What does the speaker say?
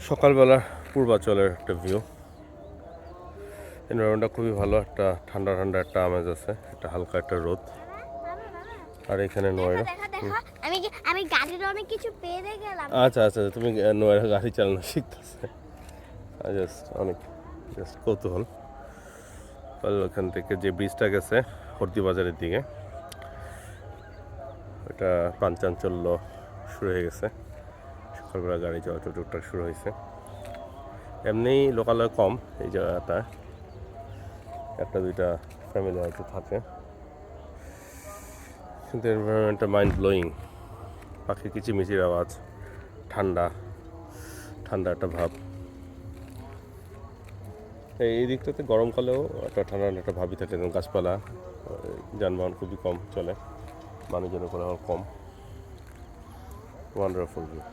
সকালবেলা পূর্বাচলের একটা ভিউ। এনভায়রনমেন্টটা খুবই ভালো, একটা ঠান্ডা ঠান্ডা একটা আমেজ আছে, একটা হালকা একটা রোদ। আর এখানে নয়রা। আমি গাড়ির অনেক কিছু পেয়ে গেলাম। আচ্ছা আচ্ছা, তুমি নয়রা গাড়ি চালানো শিখতেছে, অনেক কৌতূহল। ওখান থেকে যে ব্রিজটা গেছে হরদি বাজারের দিকে, ওটা প্রাণচাঞ্চল্য শুরু হয়ে গেছে। সকালবেলা গাড়ি চলাচল টুকটাক শুরু হয়েছে। এমনি লোকালয় কম এই জায়গাটা, একটা দুইটা ফ্যামিলি হয়তো থাকে, কিন্তু এনভায়রনমেন্টটা মাইন্ড ব্লোয়িং। পাখির কিচিমিচির আওয়াজ, ঠান্ডা ঠান্ডা একটা ভাব। এই দিকটাতে গরমকালেও একটা ঠান্ডা একটা ভাবই থাকে, গাছপালা, যানবাহন খুবই কম চলে, মানুষজনের কোলাহল কম। Wonderful view.